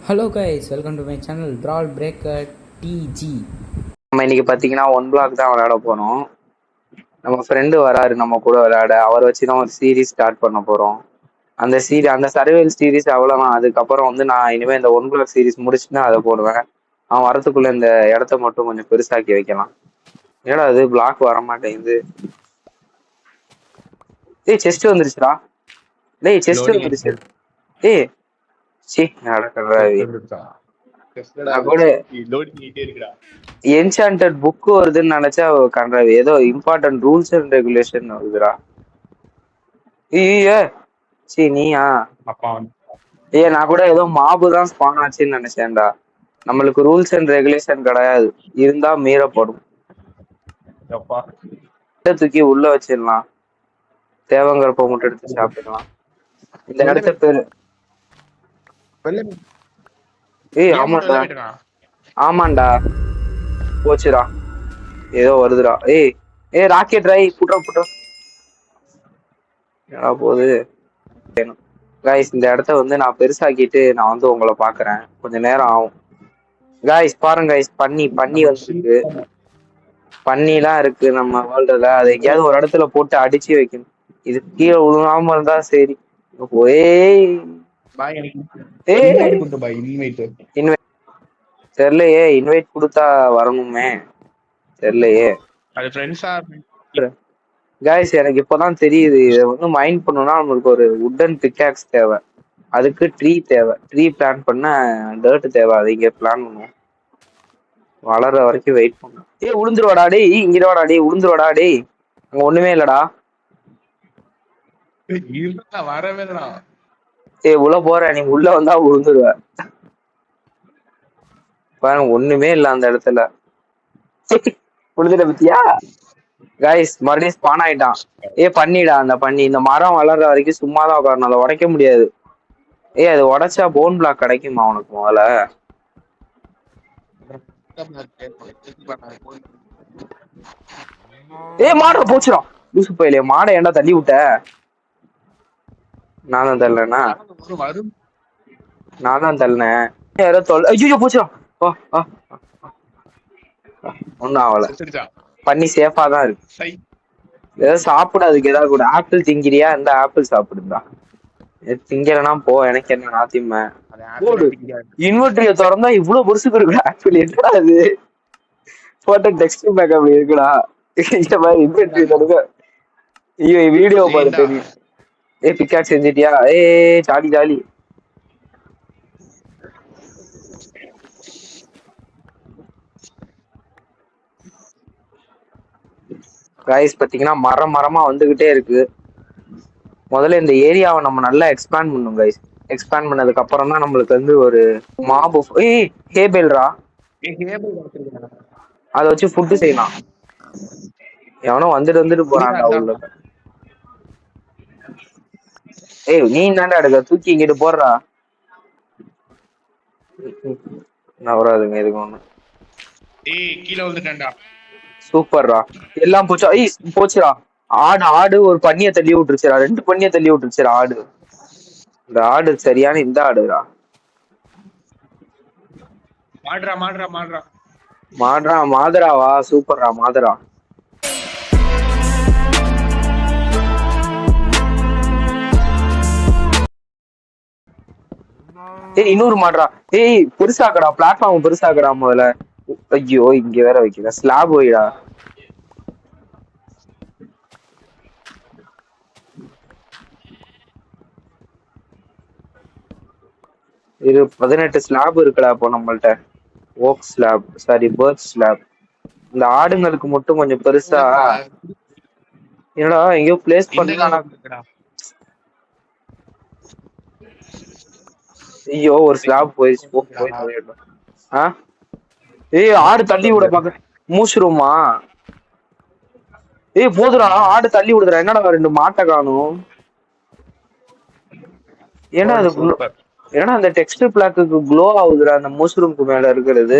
Hello guys, welcome to my channel brawl breaker TG. நம்ம இன்னைக்கு பார்த்தீங்கன்னா 1 பிளாக் தான் விளையாட போகிறோம். நம்ம ஃப்ரெண்டு வராரு நம்ம கூட விளையாட. அவரை வச்சு தான் ஒரு சீரீஸ் ஸ்டார்ட் பண்ண போகிறோம். அந்த சர்வைவல் சீரீஸ் அவ்வளோதான். அதுக்கப்புறம் வந்து நான் இனிமேல் இந்த 1 பிளாக் சீரீஸ் முடிச்சுட்டு அதை போடுவேன். அவன் வரத்துக்குள்ள இந்த இடத்த மட்டும் கொஞ்சம் பெருசாக்கி வைக்கலாம். ஏடா அது பிளாக் வர மாட்டேங்குது. செஸ்ட் வந்துருச்சுடா. செஸ்ட் வந்துருச்சு. சி நடக்கிறாவி. என்சாண்டட் புக் வருதுன்னு நினைச்சா கண்டாவி ஏதோ இம்பார்ட்டன்ட் ரூல்ஸ் அண்ட் ரெகுலேஷன் வருதுடா. நீயா? நான் கூட ஏதோ மாபு தான் ஸ்பான் ஆச்சுன்னு நினைச்சேன்டா. நம்மளுக்கு ரூல்ஸ் அண்ட் ரெகுலேஷன் கிடையாது, இருந்தா மீறப்படும். தூக்கி உள்ள வச்சிடலாம், தேவங்கிறப்ப மட்டும் எடுத்து சாப்பிடலாம். இந்த இடத்த பேரு ஆமாண்டா ஆமாண்டா போச்சுடா. ஏதோ வருதுடா. ராக்கெட் ரை புட்றோம் போகுது. காய்ஸ் இந்த இடத்த வந்து நான் பெருசாக்கிட்டு நான் வந்து உங்களை பாக்குறேன். கொஞ்சம் நேரம் ஆகும். காய்ஸ் பாருங்க காய்ஸ், பண்ணி வந்துருக்கு. பண்ணிலாம் இருக்கு நம்ம வேர்ல்டுல. அதை எங்கேயாவது ஒரு இடத்துல போட்டு அடிச்சு வைக்கணும். இது கீழே விழுகாம இருந்தா சரி. தெரியலையே, இன்வைட் கொடுத்தா வரணுமே, தெரியலையே. காய்ஸ் எனக்கு இப்பதான் தெரியுது, இதை வந்து மைண்ட் பண்ணணும்னா நம்மளுக்கு ஒரு வுட்டன் பிக்காக்ஸ் தேவை. அதுக்கு ட்ரீ தேவை. ட்ரீ பிளான் பண்ண டர்ட் தேவை. அதை இங்க பிளான் பண்ணுவோம். வளர்ற வரைக்கும் வெயிட் பண்ணும். உளுந்துருவாடா டேய், இங்கிருவாடா டேய், உளுந்துருவாடா டேய். அங்க ஒண்ணுமே இல்லடா. உள்ள போற, நீ உள்ள வந்தா உளுந்துருவ. பாருங்க ஒண்ணுமே இல்ல அந்த இடத்துல. உளுந்துட்ட பத்தியா? காய்ஸ் மறுபடியும் ஸ்பான் ஆயிட்டான். பண்ணிடா அந்த பண்ணி. இந்த மரம் வளர்ற வரைக்கும் சும்மாதான் உட்காரணும், அதை உடைக்க முடியாது. அது உடைச்சா போன் பிளாக் கிடைக்குமா உனக்கு முதல்ல? மாட போச்சுடும். லூசு போயிலே, மாடை ஏன்டா தள்ளி விட்ட? நான் தான் தள்ளனா? நான் தான் தள்ளனேன். யாரோ ஐயோ போச்சுடும். ஒன்னும் ஆகல. பண்ணி சேஃபா தான் இருக்கு. ஏதோ சாப்பிடாதுக்கு ஏதாவது கூட. ஆப்பிள் திங்கிறியா? இந்த ஆப்பிள் சாப்பிடுதா? திங்கலனா போ, எனக்கு என்ன நாத்தியம. இன்வெர்டரிய திறந்தா இவ்வளவு பெருசுக்கு இருக்கு ஆப்பிள். என்னடா அது? போட்டோ டெக்ஸ்ட் பேக் அப்படி இருக்குடா. இந்த மாதிரி இன்வெர்டரி தருங்க. ஐயோ வீடியோ பாரு தெரியும். பிக்காட் செஞ்சிட்டியா? Jolly jolly. காய்ஸ் பாத்தீங்கன்னா மரமா வந்துகிட்டே இருக்கு. முதல்ல இந்த ஏரியாவை நம்ம நல்லா எக்ஸ்பேண்ட் பண்ணணும் காய்ஸ். எக்ஸ்பேண்ட் பண்ணதுக்கு அப்புறம் தான் நம்மளுக்கு வந்து ஒரு மாபு. ஹேபேல்ரா, அதை வச்சு ஃபுட்டு செய்யலாம். எவனோ வந்துட்டு போறான்டா உள்ள. நீ தாண்டா எடுக்க, தூக்கி இங்கிட்டு போடுறா. நவராதுங்க எதுக்கு ஒண்ணு. சூப்பர்ரா, எல்லாம் போச்சா? போச்சுடா. ஆடு ஒரு பண்ணிய தள்ளி விட்டுருச்சுடா. 2 பண்ணிய தள்ளி விட்டுருச்சுடா ஆடு. இந்த ஆடு சரியான இந்த ஆடுடா. மாதராவா? சூப்பர்ரா மாதரா. இன்னொரு மாடுறா. பெருசாக்கடா, பிளாட்ஃபார்ம் பெருசாக்கடா முதல்ல. ஐயோ இங்க வேற வைக்கல. ஸ்லாப் போயிடா. இது 18 ஸ்லாப் இருக்குடா இப்போ நம்மள்ட்ட. Oak slab, sorry bird slab. இந்த ஆடுங்களுக்கு மட்டும் கொஞ்சம் பெருசா. என்னடா எங்கயோ பிளேஸ் பண்ணா? ஐயோ ஒரு ஸ்லாப் போயிடுச்சு. ஆடு தள்ளி விட பாக்க. மூஷ்ரூமா? போதுடா, ஆடு தள்ளி விடுதுடா. என்னடா 2 மாட்டை காணும்? ஏன்னா அது ஏன்னா அந்த டெக்ஸ்டர் பிளாக்குக்கு க்ளோ ஆகுதுடா அந்த மஷ்ரூம்க்கு மேல இருக்கிறது.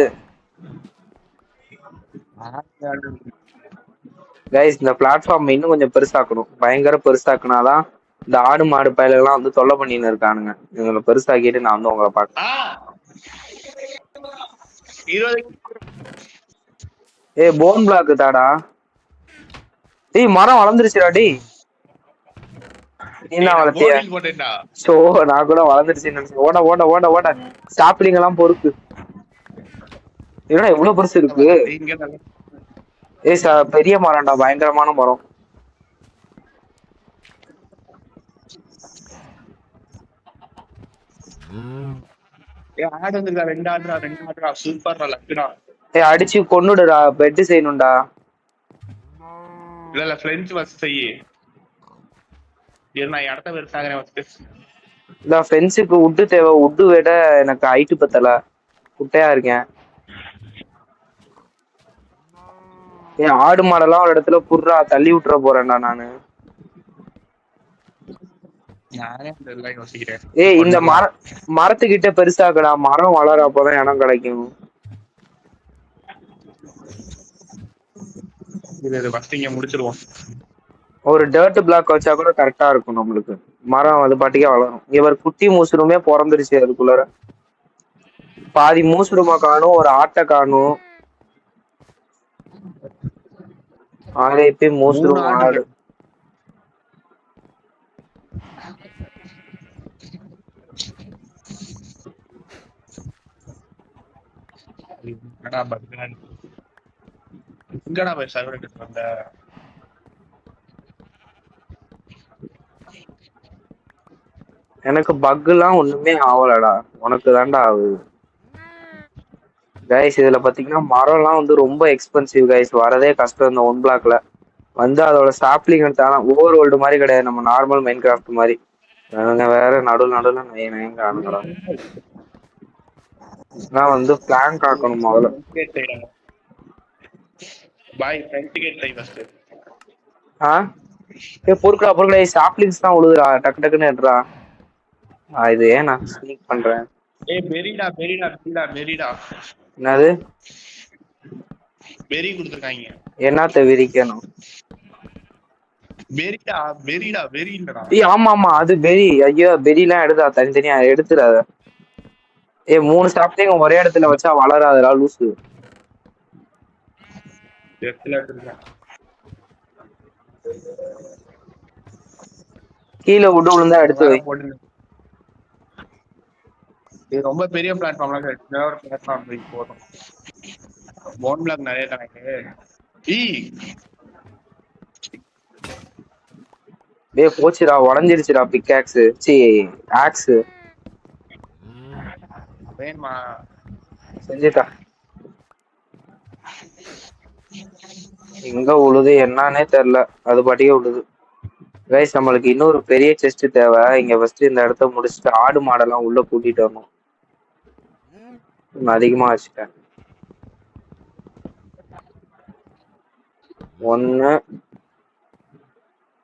கைஸ் இந்த பிளாட்ஃபார்ம் இன்னும் கொஞ்சம் பெருசாக்கணும். பயங்கர பெருசாக்குனாதான் இந்த ஆடு மாடு பயலெல்லாம் வந்து தொல்லை பண்ணின்னு இருக்கானுங்க. இவங்களை பெருசாக்கிட்டு நான் வந்து உங்களை பாக்கிறேன். ஏய் போன் பிளாக் தாடா. டேய் மரம் வளர்ந்துருச்சுடா டேய். நீ வளர்த்திய? சோ நான் கூட வளர்ந்துருச்சுன்னு நினைச்சேன். ஓட ஓட ஓட ஓட சாப்பிடுங்க எல்லாம் பொறுக்கு. ஏன்னா எவ்வளவு பெருசு இருக்கு. ஏய் பெரிய மரம்டா, பயங்கரமான மரம். ஏய் அடிச்சு கொன்னுடுடா, பெட் செய்யணும்டா. இல்ல ஃப்ரெண்ட்ஸ் வச்சு செய்யி. நான் இடத்த வெறுத்தாகிறேன் வச்சு. இல்ல ஃப்ரெண்ட்ஸுக்கு உட்டு தேவை. உட்டு விட எனக்கு ஹைட்டு பத்தல, குட்டையா இருக்கேன். ஏன் ஆடு மாடெல்லாம் ஒரு இடத்துல புடுறா, தள்ளி விட்டுற போறேன்டா நானு. ஏய் இந்த மரத்துக்கிட்ட பெருசாக்கடா, மரம் வளர அப்பதான் இடம் கிடைக்கும். முடிச்சிருவோம். ஒரு டர்ட் பிளாக் வச்சா கூட கரெக்டா இருக்கும் நம்மளுக்கு. மரம் அது பாட்டிக்கே வளரும். இவர் குட்டி மூசுருமே பிறந்துருச்சு அதுக்குள்ளார. பாதி மூசுருமா காணும், ஒரு ஆட்டை காணும். ஆளே இப்ப மூசுரும் ஆடு. எனக்கு பக் எல்லாம் ஒண்ணுமே ஆவலடா, உனக்கு தாண்டா ஆகுது. கைஸ் இதுல பாத்தீங்கன்னா மரம் எல்லாம் வந்து ரொம்ப எக்ஸ்பென்சிவ் கைஸ், வரதே கஷ்டம். இந்த ஒன் பிளாக்ல வந்து அதோட சாப்ளிங் எடுத்தாலும் ஓவர் வேர்ல்டு மாதிரி கிடையாது, நம்ம நார்மல் மைன் கிராஃப்ட் மாதிரி. வேற நடுவில் நயங்க ஆனுங்கடா. நான் வந்து பிளான் காக்கணும் முதல்ல. பொறுக்கடா சாப்ளிங்ஸ் தான் உழுதுடா, டக்கு டக்குன்னு எடுறா. இது ஏன் நான் ஸ்னீக் பண்றேன். என்னது பெரி கொடுத்துருக்காங்க? என்னத்த விரிக்கணும்? ஆமா ஆமா அது பெரி. ஐயோ பெரி எல்லாம் எடுத்தா தனித்தனியா எடுத்துடாத. 3 சாப்ளிங் ஒரே இடத்துல வச்சா வளராதுடா லூசு. கீழே விட்டு விழுந்தா எடுத்து வை. ரொம்ப பெரிய பிளாட்ஃபார்ம் போதும். போன் பிளாக் நிறைய கணக்கு. போச்சுடா, உடஞ்சிருச்சுடா பிக்காக்ஸ். சி ஆக்ஸ் வேணுமா? செஞ்சுட்டா. எங்க உழுது என்னன்னே தெரியல, அது பாட்டியே உழுது. கைஸ் நம்மளுக்கு இன்னொரு பெரிய செஸ்ட் தேவை. இங்க ஃபர்ஸ்ட் இந்த இடத்த முடிச்சுட்டு ஆடு மாடெல்லாம் உள்ள கூட்டிட்டு வரணும். அதிகமா வச்சுட்டேன். 1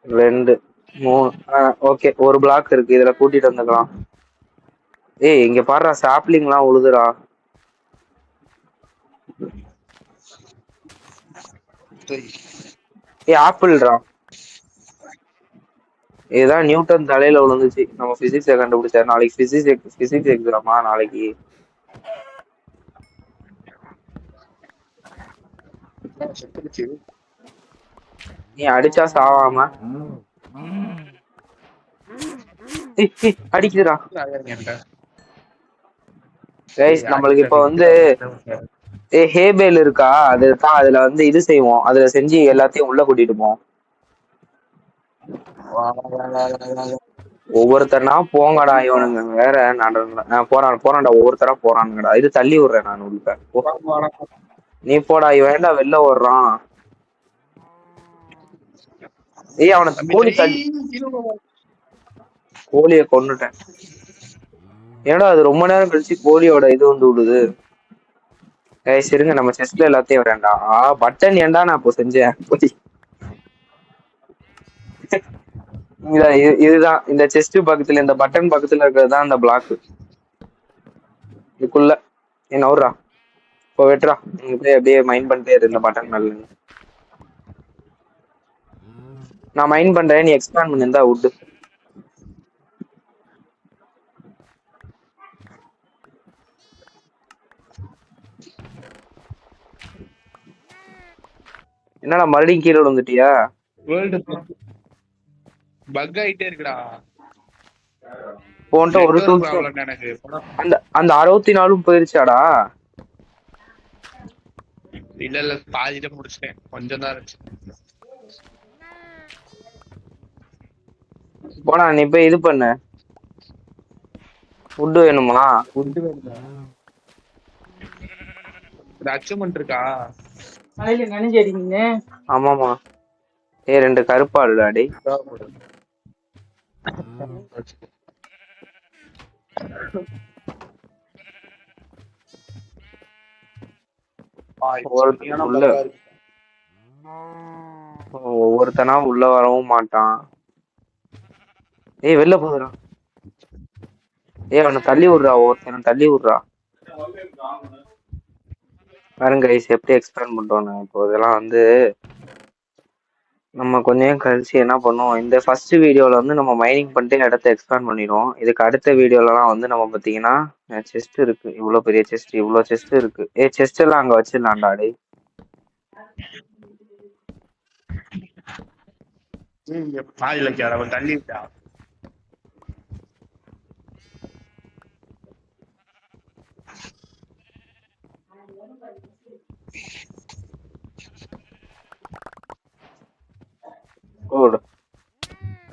2 3 ஓகே, ஒரு பிளாக் இருக்கு, இதுல கூட்டிட்டு வந்துக்கலாம். ஏய் இங்க பாருடா, சாப்ளிங் எல்லாம் உழுதுடா. ஆப்பிள்டா, இதுதான் நியூட்டன் தலையில விழுந்துச்சு. நம்ம பிசிக்ஸை கண்டுபிடிச்சாரு. நாளைக்கு பிசிக்ஸ் எக்ஸாமா நாளைக்கு. நீ அடிச்சா சாவாம அடிக்குதுடா. நம்மளுக்கு இப்ப வந்து ஹேபேல் இருக்கா, அதுதான் அதுல வந்து இது செய்வோம். அதுல செஞ்சு எல்லாத்தையும் உள்ள கூட்டிட்டு போவோம். ஒவ்வொருத்தனா போங்கடா, இவனுங்க வேற போறான்டா, ஒவ்வொருத்தரா போறானுங்கடா. இது தள்ளி விடுறேன் நான் உள்ள. நீ போடா, இவன்டா வெளில ஓடுறான். ஏய் அவனை கோழிய கொன்னுட்டேன். ஏடா அது ரொம்ப நேரம் கழிச்சு கோழியோட இது வந்து விடுது. சரிங்க நம்ம செஸ்ட்ல எல்லாத்தையும் வரேன்டா. பட்டன் ஏன்டா நான் இப்போ செஞ்சேன். இதுதான் இந்த செஸ்ட் பக்கத்துல, இந்த பட்டன் பக்கத்துல இருக்கிறது அந்த பிளாக். இதுக்குள்ள என்ன விட்றா இப்போ வெட்டுறா. நீங்க போய் அப்படியே மைண்ட் பண்ணிட்டே இரு. இந்த பட்டன் நல்ல நான் மைண்ட் பண்றேன், நீ எக்ஸ்பேண்ட் பண்ணிருந்தா விட்டு. என்னடா மறுபடியும் கீழே விழுந்துட்டியா? வேர்ல்டு பக் ஆயிட்டே இருக்குடா. போன்ட்ட ஒரு நெட்வொர்க் டூல்ஸ் ப்ராப்ளம் எனக்கு. அந்த அந்த 64 போயிருச்சாடா? இல்ல பாதியில முடிச்சிட்டேன், கொஞ்சம் தான் இருந்துச்சு. போடா நீ போய் இது பண்ணு. ஃபுட் வேணுமா? ஃபுட் வேணுமா? அச்சீவ்மெண்ட் இருக்கா? மழையில நனைஞ்சடிங்க. ஆமாமா. 2 கருப்பாடுடா டே. ஒவ்வொருத்தனா உள்ள வரவும் மாட்டான். ஏய் வெளில போதுடா. ஏய் அவனை தள்ளி விடுறா, ஒருத்தனை தள்ளி விடுறா. பாருங்க கைஸ் எப்படி எக்ஸ்பிளைன் பண்றோன்னு. இப்போ இதெல்லாம் வந்து நம்ம கொஞ்சம் கழிச்சு என்ன பண்ணுவோம், இந்த ஃபர்ஸ்ட் வீடியோல வந்து நம்ம மைனிங் பண்ணிட்டு இடத்த எக்ஸ்பேண்ட் பண்ணிடுவோம். இதுக்கு அடுத்த வீடியோலலாம் வந்து நம்ம பார்த்தீங்கன்னா செஸ்ட் இருக்கு, இவ்வளோ பெரிய செஸ்ட், இவ்வளோ செஸ்ட் இருக்கு. செஸ்ட் எல்லாம் அங்கே வச்சிடலாம்டா டே. பாதியில அவன் தள்ளி விட்டா.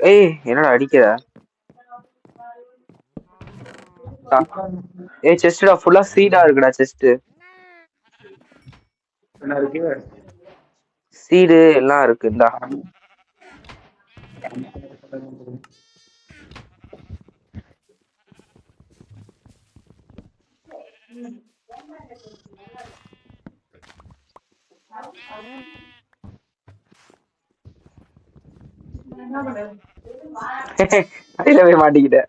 ஏய் என்னடா அடிக்கிற? ஏய் செஸ்டா ஃபுல்லா சீடா இருக்குடா. செஸ்ட் என்ன இருக்கு? சீடு எல்லாம் இருக்குடா. அடியில போய் மாட்டிக்கிட்ட.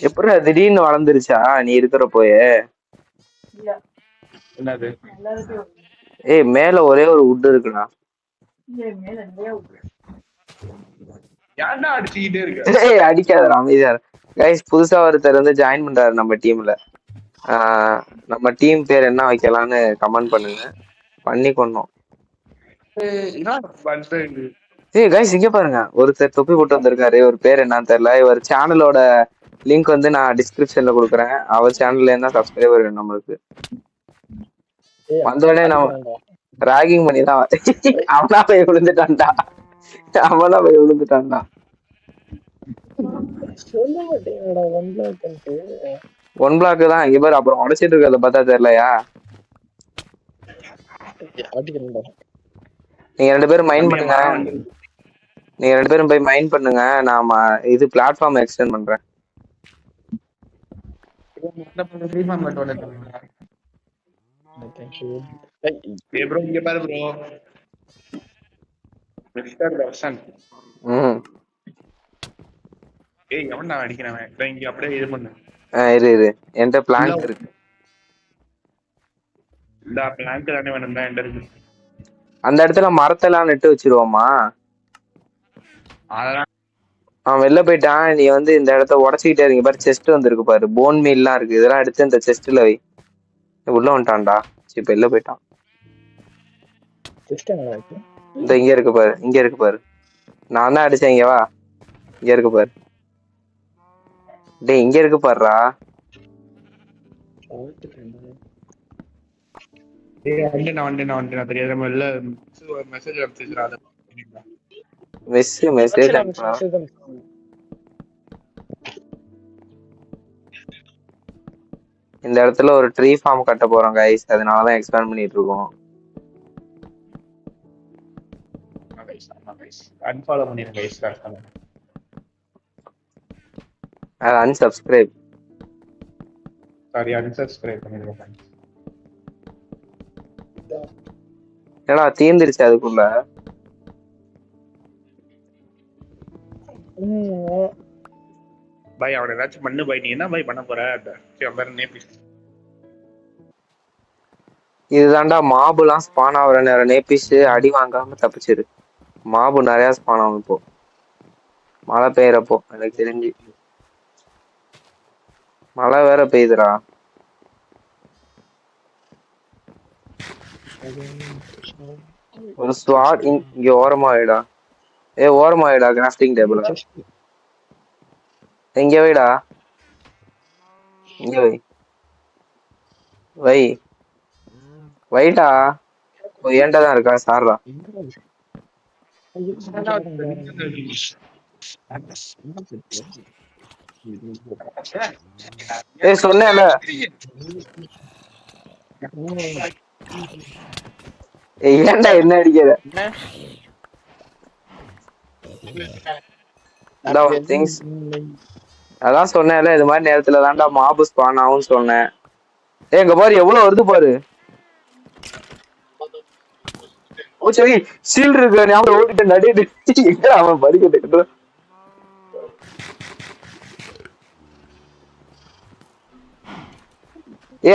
எப்படி திடீர்னு வளர்ந்துருச்சா நீ இருக்கிற போயே? என்னது? ஏய் மேல ஒரே ஒரு வுட் இருக்குடா. ஏன்டா அடிச்சுக்கிட்டே இருக்க? ஏய் அடிக்காதடா, அமைதியா இரு. கைஸ் புதுசா ஒருத்தர் வந்து ஜாயின் பண்றாரு நம்ம டீம்ல. நம்ம டீம் பேர் என்ன வைக்கலாம்னு கமெண்ட் பண்ணுங்க. பண்ணி கொண்டோம். ஏய் கைஸ் இங்க பாருங்க, ஒருத்தர் தொப்பி போட்டு வந்திருக்காரு. ஒரு பேர் என்னன்னு தெரியல. இவர் சேனலோட லிங்க் வந்து நான் டிஸ்கிரிப்ஷன்ல கொடுக்குறேன். அவர் சேனல்ல இருந்தா சப்ஸ்கிரைபர் வேணும் நம்மளுக்கு. வந்தோடனே நம்ம ராகிங் பண்ணிதான் அவனா போய் விழுந்துட்டான்டா. அவனா போய் விழுந்துட்டான்டா. ஒன் பிளாக் தான் இங்க பாரு. அப்புறம் உடைச்சிட்டு இருக்கிறத பார்த்தா தெரியலையா? நீங்க 2 பேரும் மைண்ட் பண்ணுங்க. நீங்க 2 பேரும் போய் மைண்ட் பண்ணுங்க. நாம இது பிளாட்ஃபார்ம் எக்ஸ்டெண்ட் பண்றேன். இங்க பாரு ப்ரோ. மிஸ்டர் தர்ஷன். ஏய் எவன் நான் அடிக்கிறவன் இங்க அப்படியே இது பண்ணு. இரு என்கிட்ட பிளாங்க் இருக்கு. இந்த பிளாங்க் தானே வேணும் தான் என்கிட்ட இருக்கு. அந்த இடத்துல மரத்தெல்லாம் நட்டு வச்சிருவோமா? அதெல்லாம் அவன் வெளில போயிட்டான். நீ வந்து இந்த இடத்த உடச்சிக்கிட்டே இருங்க பாரு. செஸ்ட் வந்துருக்கு பாரு, போன் மீல்லாம் இருக்கு. இதெல்லாம் எடுத்து இந்த செஸ்ட்ல வை. உள்ள வந்துட்டான்டா. சரி இப்ப வெளில போயிட்டான். இந்த இங்க இருக்கு பாரு, இங்க இருக்கு பாரு. நான் தான் அடிச்சேன். இங்க வா, இங்க இருக்கு பாரு. டேய் இங்க இருக்கு பாருடா. தெரியாத மெசேஜ் இந்த இடத்துல ஒரு ட்ரீ ஃபார்ம் கட்ட போறோம் கைஸ். அதனாலதான் எக்ஸ்பேண்ட் பண்ணிட்டு இருக்கோம். அன்ஃபாலோ பண்ணிருங்க கைஸ். அன்சப்ஸ்கிரைப். சாரி அன்சப்ஸ்கிரைப் பண்ணிருங்க. ஏடா தீர்ந்துருச்சு அதுக்குள்ள. பாய் அவனை ஏதாச்சும் பண்ணு பாய். நீ என்ன பாய் பண்ண போற? இதுதான்டா மாபுலாம் ஸ்பான் ஆகுற நேரம். நேபிஸ் அடி வாங்காம தப்பிச்சிரு. மாபு நிறைய ஸ்பான் ஆகும் இப்போ மழை பெய்யறப்போ. எனக்கு தெரிஞ்சு மழை வேற பெய்யுதுடா. ஒரு ஸ்வாட் இங்க ஓரமா வைடா. ஓரமா வைடா கிராஃப்டிங் டேபிள். எங்க வைடா, இங்க வை வை வைடா. ஏன்டா தான் இருக்கா சார்ரா. சொன்னேன்ல. ஏன்டா என்ன அடிக்கிற? அதான் சொன்னேன்ல, இது மாதிரி நேரத்துல தான்டா மாபு ஸ்பான் ஆகும்னு சொன்னேன். எங்க பாரு எவ்வளவு வருது பாரு. சரி ஷீல்ட் இருக்கு, ஞாபகம் ஓடிட்டு நடிட்டு அவன் படிக்கட்டு.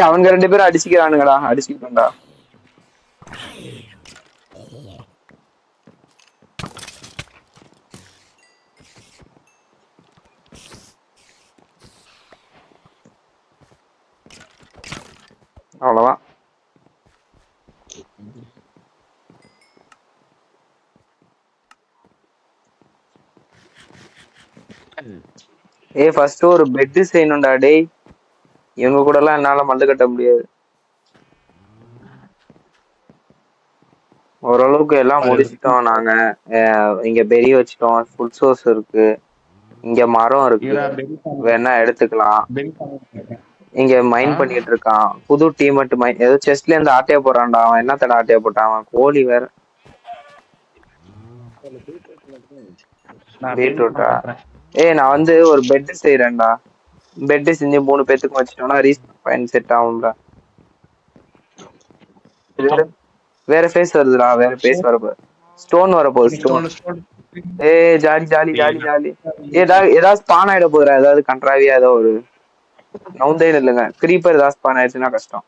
அவங்க 2 பேரும் அடிச்சுக்கிறானுங்கடா, அடிச்சுக்கிட்டா. அவ்வளவுதான். ஃபர்ஸ்ட் ஒரு பெட் செய்யணும்டா டேய். இவங்க கூட எல்லாம் என்னால மல்லு கட்ட முடியாது. ஓரளவுக்கு எல்லாம் முடிச்சிட்டோம் நாங்க. இங்க பெரிய வச்சிட்டோம், ஃபுட் சோர்ஸ் இருக்கு, இங்க மரம் இருக்கு, வேணா எடுத்துக்கலாம். இங்க மைன் பண்ணிட்டு இருக்கான் புது டீம் மட்டும். ஏதோ செஸ்ட்ல இருந்து ஆட்டைய போறான்டா அவன். என்ன தடை ஆட்டைய போட்டான் அவன்? கோழி வேற. பீட்ரூட்டா? நான் வந்து ஒரு பெட் செய்யறேன்டா. பெட் செஞ்சு 3 பேத்துக்கு வச்சிட்டோம்னா ரீஸ்பான் செட் ஆகும்டா. வேற ஃபேஸ் வருதுடா, வேற ஃபேஸ் வரப்போ ஸ்டோன் வரப்போகுது. Stone. Jolly jolly jolly jolly. ஏதாவது ஸ்பான் ஆயிட போதுடா, ஏதாவது கண்ட்ராவியா ஏதோ ஒரு நவுந்தே இல்லைங்க. கிரீப்பர் ஏதாவது ஸ்பான் ஆயிடுச்சுன்னா கஷ்டம்.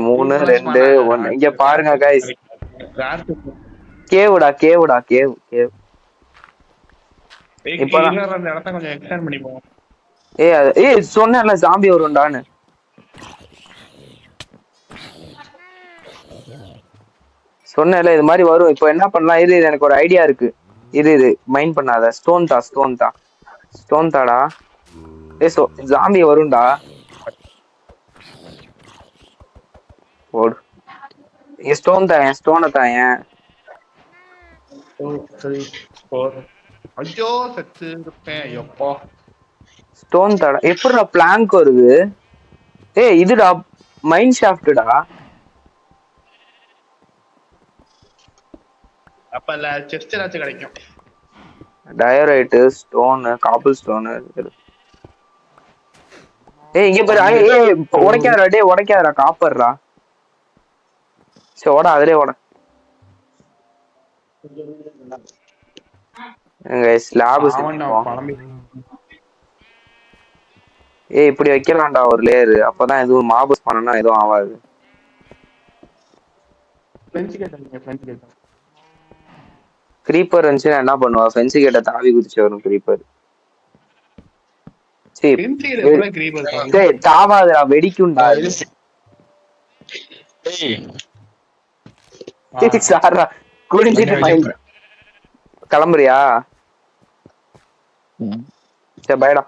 3 2 1 இங்க பாருங்க கைஸ். கேவுடா கேவுடா கேவ் கேவ். சொன்னேன்ல ஜாம்பி வரும்டான்னு. சொன்னேன்ல இது மாதிரி வரும். இப்போ என்ன பண்ணலாம்? இது எனக்கு ஒரு ஐடியா இருக்கு. இது மைண்ட் பண்ணாத. ஸ்டோன் தாடா. ஜாம்பி வரும்டா. ஓடு. ஸ்டோனை தாயேன். ஸ்டோன் தாடா. எப்படிடா பிளாங்க் வருது? இதுடா மைண்ட் ஷாஃப்ட்டா. அப்பல செஸ்ட் ஏதாச்சும் கிடைக்கும். டயரைட், ஸ்டோன், காபிள் ஸ்டோன். இங்க பாரு. உடைக்காதடா டேய், உடைக்காதடா. காப்பர்ரா. சரி ஓட, அதுலயே ஓட. ஸ்லாப் இப்படி வைக்கலாம்டா ஒரு லேயர். அப்பதான் எதுவும் மாபஸ் பண்ணனா எதுவும் ஆகாது. கிரீப்பர் இருந்துச்சுன்னா என்ன பண்ணுவா? ஃபென்சி கேட்ட தாவி குதிச்சு வரும் கிரீப்பர். தாவாதடா, வெடிக்கும்டா. சாரா குடிச்சிட்டு கிளம்புறியா? சரி பைடா.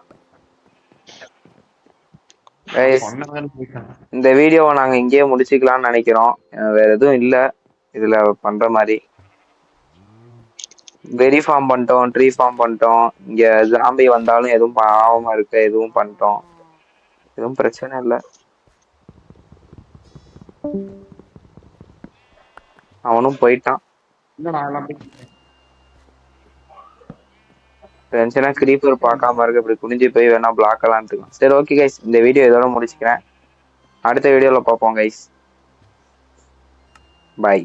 இந்த வீடியோவை நாங்க இங்கேயே முடிச்சுக்கலாம்னு நினைக்கிறோம். வேற எதுவும் இல்ல இதுல பண்ற மாதிரி. வெரி ஃபார்ம் பண்ணிட்டோம், ட்ரீ ஃபார்ம் பண்ணிட்டோம். இங்க ஜாம்பி வந்தாலும் எதுவும் ஆகாம இருக்க எதுவும் பண்ணிட்டோம். எதுவும் பிரச்சனை இல்லை. அவனும் போயிட்டான். கிரீப்பர் பார்க்காம இருக்கு. இப்படி குனிஞ்சு போய் வேணா பிளாக் எல்லாம் இருக்கலாம். சரி ஓகே கைஸ், இந்த வீடியோ இதோட முடிச்சுக்கிறேன். அடுத்த வீடியோல பார்ப்போம் கைஸ். பாய்.